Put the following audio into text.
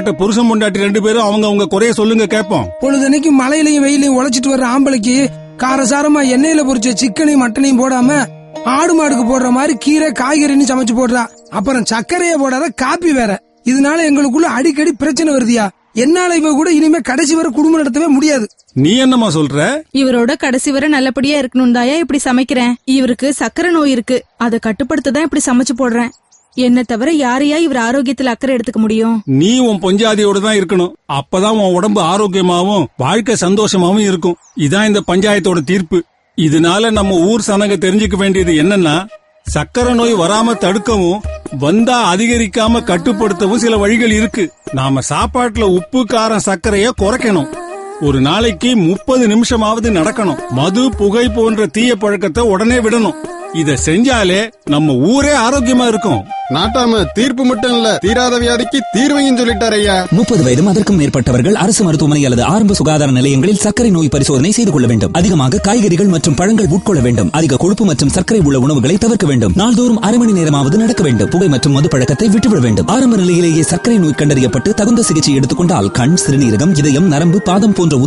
இப்படிப்பட்ட புருஷன் பொண்டாட்டி 2 பேரும் அவங்க குறைய சொல்லுங்க கேட்போம். பொழுதனைக்கு மழையிலையும் வெயிலையும் உழைச்சிட்டு வர்ற ஆம்பளைக்கு காரசாரமா எண்ணெயில பொரிச்ச சிக்கனையும் மட்டனையும் போடாம ஆடு மாடுக்கு போடுற மாதிரி கீரை காய்கறின்னு சமைச்சு போடுறா. அப்புறம் சர்க்கரைய போடாத காப்பி வேற. இதனால எங்களுக்குள்ள அடிக்கடி பிரச்சனை வருதியா. என்னால இவ கூட இனிமே கடைசி வரை குடும்பம் நடத்தவே முடியாது. நீ என்னமா சொல்ற? இவரோட கடைசி வரை நல்லபடியா இருக்கணும் தாயா இப்படி சமைக்கிறேன். இவருக்கு சக்கரை நோய் இருக்கு, அதை கட்டுப்படுத்ததான் இப்படி சமைச்சு போடுறேன். என்ன தவிர யாரையா இவர் ஆரோக்கியத்துல அக்கறை எடுத்துக்க முடியும்? நீ உன் பொஞ்சாதியோட தான் இருக்கணும். அப்பதான் உன் உடம்பு ஆரோக்கியமாவும் வாழ்க்கை சந்தோஷமாவும் இருக்கும். இதான் இந்த பஞ்சாயத்தோட தீர்ப்பு. இதனால நம்ம ஊர் சனங்க தெரிஞ்சுக்க வேண்டியது என்னன்னா, சக்கரை நோய் வராம தடுக்கவும் வந்தா அதிகரிக்காம கட்டுப்படுத்தவும் சில வழிகள் இருக்கு. நாம சாப்பாட்டுல உப்பு காரம் சர்க்கரைய குறைக்கணும். ஒரு நாளைக்கு 30 நிமிஷமாவது நடக்கணும். மது புகை போன்ற தீய பழக்கத்தை உடனே விடணும். இத செஞ்சாலே நம்ம ஊரே ஆரோக்கியமா இருக்கும். நாட்டாம தீர்ப்பு மட்டும் இல்ல, தீராத வியாதிக்கு தீர்வையும் சொல்லிட்டார் ஐயா. 30 வயதும் அதற்கும் மேற்பட்டவர்கள் அரசு மருத்துவமனை அல்லது ஆரம்ப சுகாதார நிலையங்களில் சர்க்கரை நோய் பரிசோதனை செய்து கொள்ள வேண்டும். அதிகமாக காய்கறிகள் மற்றும் பழங்கள் உட்கொள்ள வேண்டும். அதிக கொழுப்பு மற்றும் சர்க்கரை உள்ள உணவுகளை தவிர்க்க வேண்டும். நாள்தோறும் அரை மணி நேரமாவது நடக்க வேண்டும். புகை மற்றும் மது பழக்கத்தை விட்டுவிட வேண்டும். ஆரம்ப நிலையிலேயே சர்க்கரை நோய் கண்டறியப்பட்டு தகுந்த சிகிச்சை எடுத்துக்கொண்டால் கண், சிறுநீரகம், இதயம், நரம்பு, பாதம் போன்ற